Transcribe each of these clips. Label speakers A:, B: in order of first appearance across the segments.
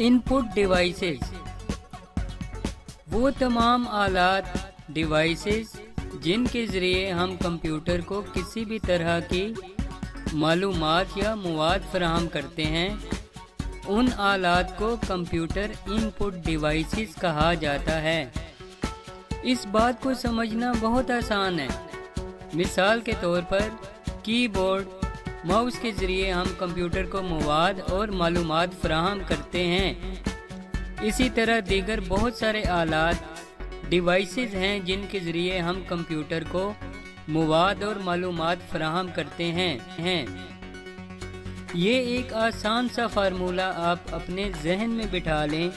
A: ان پٹ devices وہ تمام آلات ڈیوائسز جن کے ذریعے ہم کمپیوٹر کو کسی بھی طرح کی معلومات یا مواد فراہم کرتے ہیں، ان آلات کو کمپیوٹر ان پٹ ڈیوائسز کہا جاتا ہے۔ اس بات کو سمجھنا بہت آسان ہے۔ مثال کے طور پر کی بورڈ، ماؤس کے ذریعے ہم کمپیوٹر کو مواد اور معلومات فراہم کرتے ہیں۔ اسی طرح دیگر بہت سارے آلات ڈیوائسز ہیں جن کے ذریعے ہم کمپیوٹر کو مواد اور معلومات فراہم کرتے ہیں۔ یہ ایک آسان سا فارمولہ آپ اپنے ذہن میں بٹھا لیں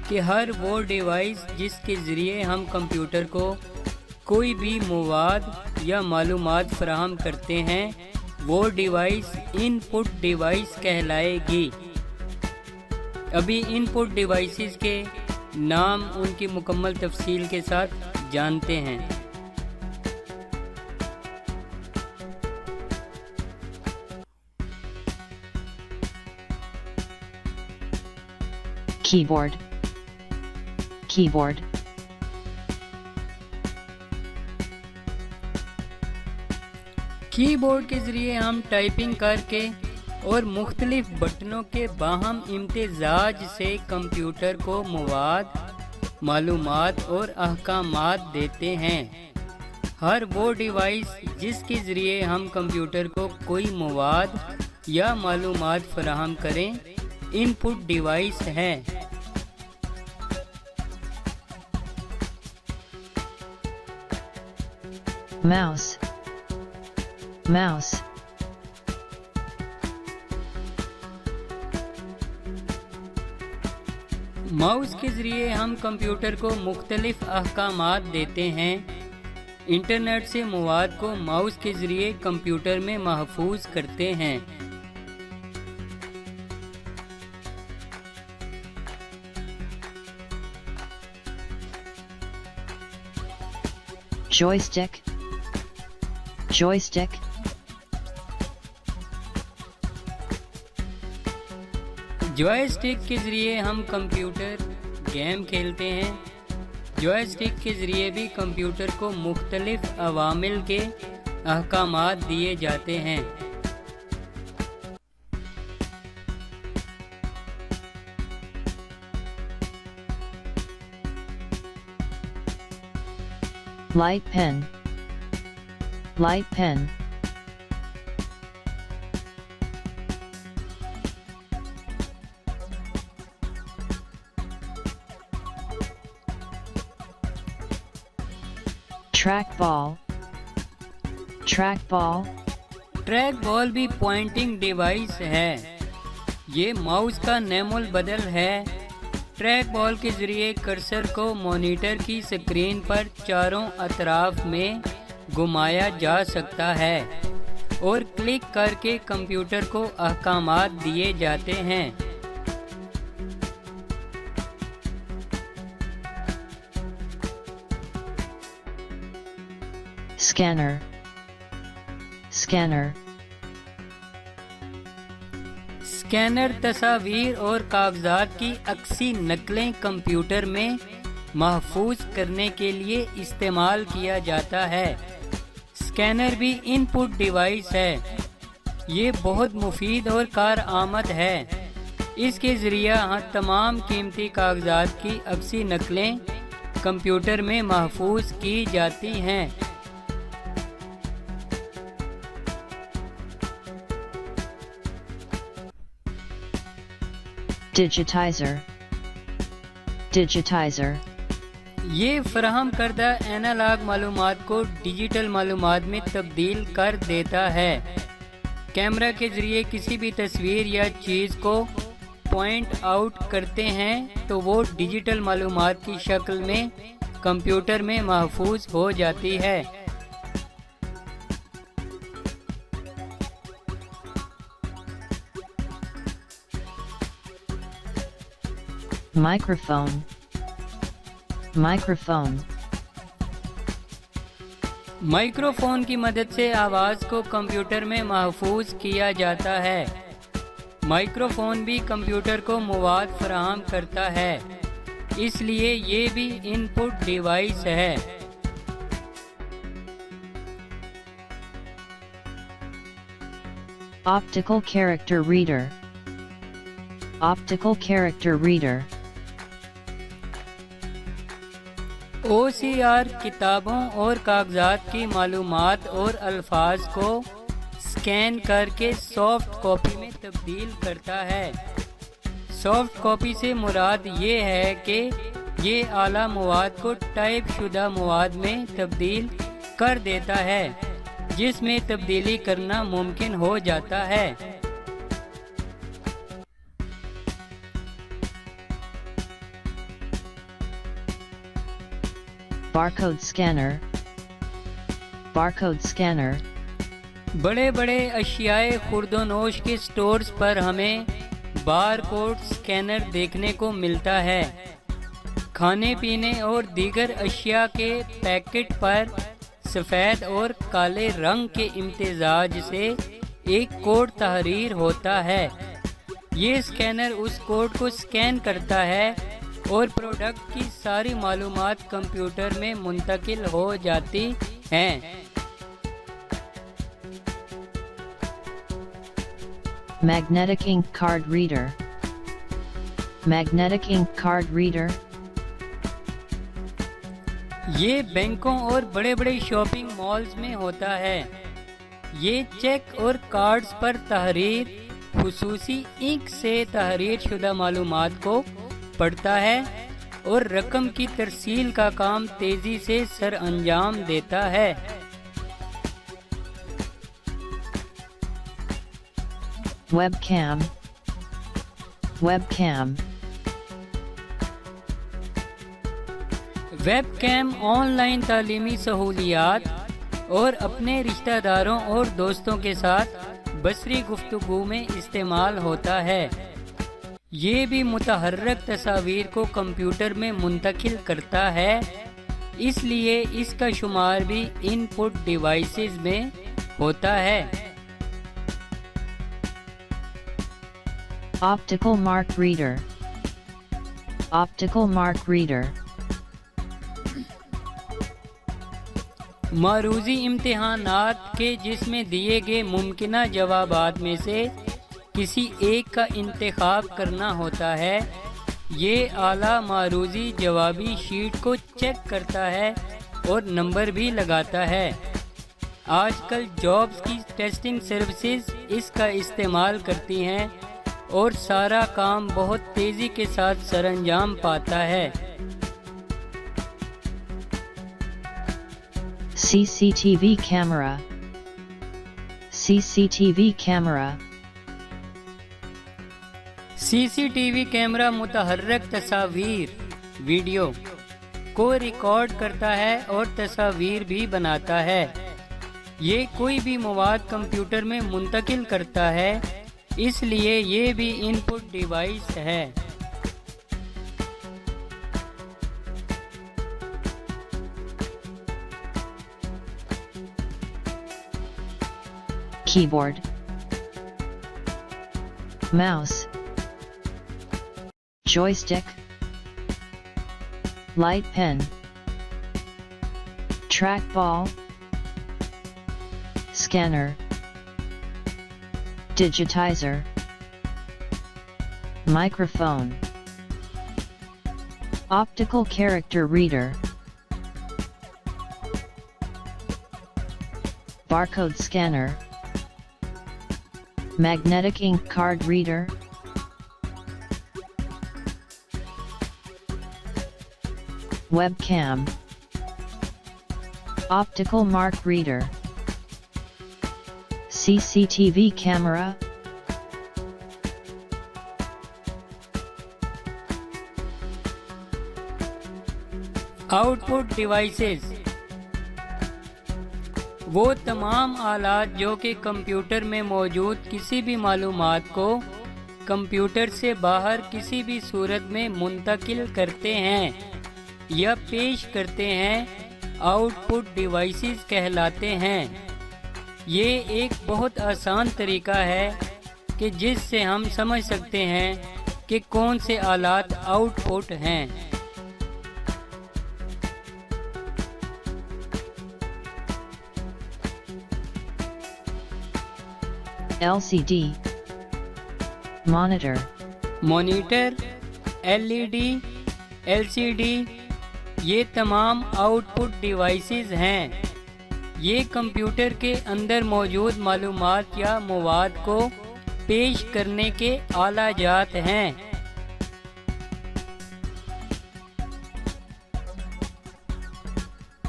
A: کہ ہر وہ ڈیوائس جس کے ذریعے ہم کمپیوٹر کو کوئی بھی مواد یا معلومات فراہم کرتے ہیں، وہ ڈیوائس ان پٹ ڈیوائس کہلائے گی۔ ابھی ان پٹ ڈیوائسز کے نام ان کی مکمل تفصیل کے ساتھ جانتے ہیں۔
B: Keyboard. Keyboard.
A: کی بورڈ کے ذریعے ہم ٹائپنگ کر کے اور مختلف بٹنوں کے باہم امتزاج سے کمپیوٹر کو مواد، معلومات اور احکامات دیتے ہیں۔ ہر وہ ڈیوائس جس کے ذریعے ہم کمپیوٹر کو کوئی مواد یا معلومات فراہم کریں، ان پٹ ڈیوائس ہے۔
B: Mouse. Mouse.
A: ماؤس کے ذریعے ہم کمپیوٹر کو مختلف احکامات دیتے ہیں۔ انٹرنیٹ سے مواد کو ماؤس کے ذریعے کمپیوٹر میں محفوظ کرتے ہیں۔
B: Joystick. Joystick.
A: جوائے اسٹک کے ذریعے ہم کمپیوٹر گیم کھیلتے ہیں۔ جوائے اسٹک کے ذریعے بھی کمپیوٹر کو مختلف عوامل کے احکامات دیے جاتے ہیں۔
B: Light pen. Light pen. Trackball. Trackball.
A: Trackball بھی پوائنٹنگ ڈیوائس ہے۔ یہ ماؤس کا نیم البدل ہے۔ ٹریک بال کے ذریعے کرسر کو مانیٹر کی سکرین پر چاروں اطراف میں گھمایا جا سکتا ہے اور کلک کر کے کمپیوٹر کو احکامات دیے جاتے ہیں۔
B: Scanner. Scanner.
A: اسکینر تصاویر اور کاغذات کی عکسی نقلیں کمپیوٹر میں محفوظ کرنے کے لیے استعمال کیا جاتا ہے۔ اسکینر بھی ان پٹ ڈیوائس ہے۔ یہ بہت مفید اور کارآمد ہے۔ اس کے ذریعہ تمام قیمتی کاغذات کی عکسی نقلیں کمپیوٹر میں محفوظ کی جاتی ہیں۔
B: Digitizer. Digitizer.
A: یہ فراہم کردہ اینالاگ معلومات کو ڈیجیٹل معلومات میں تبدیل کر دیتا ہے۔ کیمرہ کے ذریعے کسی بھی تصویر یا چیز کو پوائنٹ آؤٹ کرتے ہیں تو وہ ڈیجیٹل معلومات کی شکل میں کمپیوٹر میں محفوظ ہو جاتی ہے۔
B: Microphone. Microphone.
A: مائکرو فون کی مدد سے آواز کو کمپیوٹر میں محفوظ کیا جاتا ہے۔ مائکرو فون بھی کمپیوٹر کو مواد فراہم کرتا ہے، اس لیے یہ بھی ان پٹ ڈیوائس ہے۔
B: Optical character reader. Optical character reader.
A: OCR کتابوں اور کاغذات کی معلومات اور الفاظ کو اسکین کر کے سافٹ کاپی میں تبدیل کرتا ہے۔ سافٹ کاپی سے مراد یہ ہے کہ یہ اعلیٰ مواد کو ٹائپ شدہ مواد میں تبدیل کر دیتا ہے، جس میں تبدیلی کرنا ممکن ہو جاتا ہے۔
B: Barcode scanner. Barcode scanner.
A: بڑے بڑے اشیائے خرد و نوش کے سٹورز پر ہمیں بار کوڈ سکینر دیکھنے کو ملتا ہے۔ کھانے پینے اور دیگر اشیاء کے پیکٹ پر سفید اور کالے رنگ کے امتزاج سے ایک کوڈ تحریر ہوتا ہے۔ یہ سکینر اس کوڈ کو سکین کرتا ہے اور پروڈکٹ کی ساری معلومات کمپیوٹر میں منتقل ہو جاتی ہیں۔
B: Magnetic ink card reader. Magnetic ink card reader.
A: یہ بینکوں اور بڑے بڑے شاپنگ مالز میں ہوتا ہے۔ یہ چیک اور کارڈز پر تحریر خصوصی انک سے تحریر شدہ معلومات کو پڑھتا ہے اور رقم کی ترسیل کا کام تیزی سے سر انجام دیتا ہے۔
B: Webcam. Webcam.
A: Web came on line تعلیمی سہولیات اور اپنے رشتہ داروں اور دوستوں کے ساتھ بصری گفتگو میں استعمال ہوتا ہے۔ یہ بھی متحرک تصاویر کو کمپیوٹر میں منتقل کرتا ہے، اس لیے اس کا شمار بھی ان پٹ ڈیوائسز میں ہوتا ہے۔
B: Optical mark reader. Optical mark reader.
A: معروضی امتحانات کے جس میں دیے گئے ممکنہ جوابات میں سے کسی ایک کا انتخاب کرنا ہوتا ہے، یہ اعلیٰ معروضی جوابی شیٹ کو چیک کرتا ہے اور نمبر بھی لگاتا ہے۔ آج کل جابز کی ٹیسٹنگ سروسز اس کا استعمال کرتی ہیں اور سارا کام بہت تیزی کے ساتھ سر انجام پاتا ہے۔
B: CCTV camera. CCTV camera.
A: CCTV camera متحرک تصاویر ویڈیو کو ریکارڈ کرتا ہے اور تصاویر بھی بناتا ہے۔ یہ کوئی بھی مواد کمپیوٹر میں منتقل کرتا ہے، اس لیے یہ بھی ان پٹ ڈیوائس ہے۔
B: Keyboard. Mouse. Joystick. Light pen. Trackball. Scanner. Digitizer. Microphone. Optical character reader. Barcode scanner. Magnetic ink card reader. Webcam. Optical mark reader. CCTV camera.
A: Out put devices وہ تمام آلات جو کہ کمپیوٹر میں موجود کسی بھی معلومات کو کمپیوٹر سے باہر کسی بھی صورت میں منتقل کرتے ہیں یا پیش کرتے ہیں، آؤٹ پٹ ڈیوائسز کہلاتے ہیں۔ یہ ایک بہت آسان طریقہ ہے کہ جس سے ہم سمجھ سکتے ہیں کہ کون سے آلات آؤٹ پٹ ہیں۔
B: LCD Monitor
A: monitor, LED، LCD یہ تمام آؤٹ پٹ ڈیوائسز ہیں۔ یہ کمپیوٹر کے اندر موجود معلومات یا مواد کو پیش کرنے کے آلہ جات ہیں۔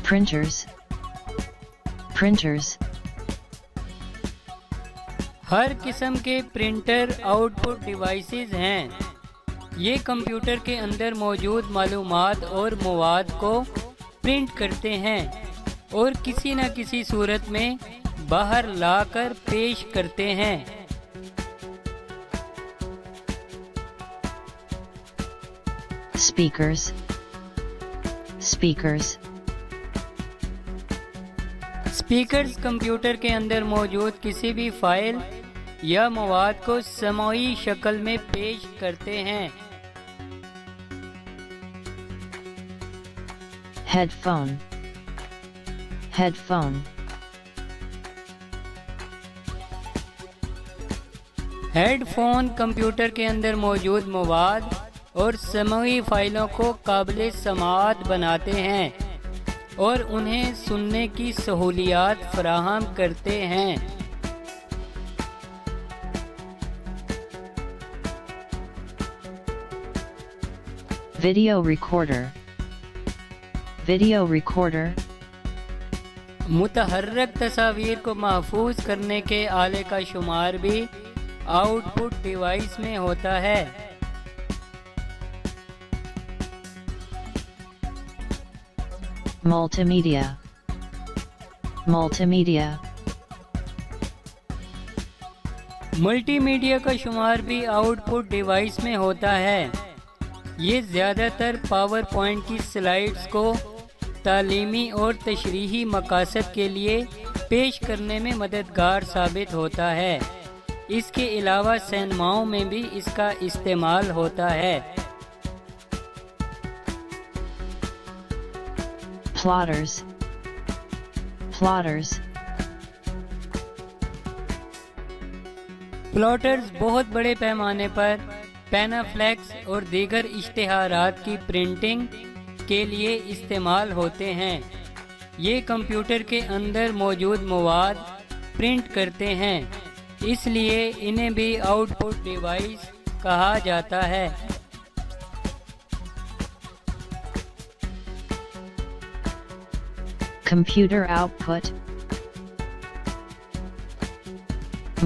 B: Printers
A: ہر قسم کے پرنٹر آؤٹ پٹ ڈیوائسز ہیں۔ یہ کمپیوٹر کے اندر موجود معلومات اور مواد کو پرنٹ کرتے ہیں اور کسی نہ کسی صورت میں باہر لا کر پیش کرتے ہیں۔
B: Speakers
A: اسپیکرز کمپیوٹر کے اندر موجود کسی بھی فائل یا مواد کو سمعی شکل میں پیش کرتے ہیں۔
B: Headphone
A: ہیڈ فون کمپیوٹر کے اندر موجود مواد اور سمعی فائلوں کو قابل سماعت بناتے ہیں اور انہیں سننے کی سہولیات فراہم کرتے ہیں۔
B: Video recorder
A: متحرک تصاویر کو محفوظ کرنے کے آلے کا شمار بھی آؤٹ پٹ ڈیوائس میں ہوتا ہے۔
B: Multimedia
A: ملٹی میڈیا کا شمار بھی آؤٹ پٹ ڈیوائس میں ہوتا ہے۔ یہ زیادہ تر پاور پوائنٹ کی سلائیڈز کو تعلیمی اور تشریحی مقاصد کے لیے پیش کرنے میں مددگار ثابت ہوتا ہے۔ اس کے علاوہ سینماؤں میں بھی اس کا استعمال ہوتا ہے۔
B: Plotters
A: پلاٹرز بہت بڑے پیمانے پر پینافلیکس اور دیگر اشتہارات کی پرنٹنگ کے لیے استعمال ہوتے ہیں۔ یہ کمپیوٹر کے اندر موجود مواد پرنٹ کرتے ہیں، اس لیے انہیں بھی آؤٹ پٹ ڈیوائس کہا جاتا ہے۔
B: Computer output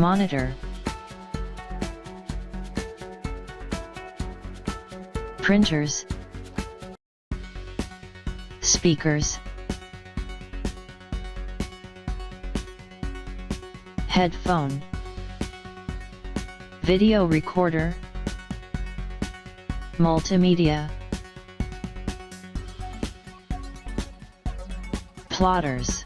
B: Monitor Printers Speakers Headphone Video recorder Multimedia Plotters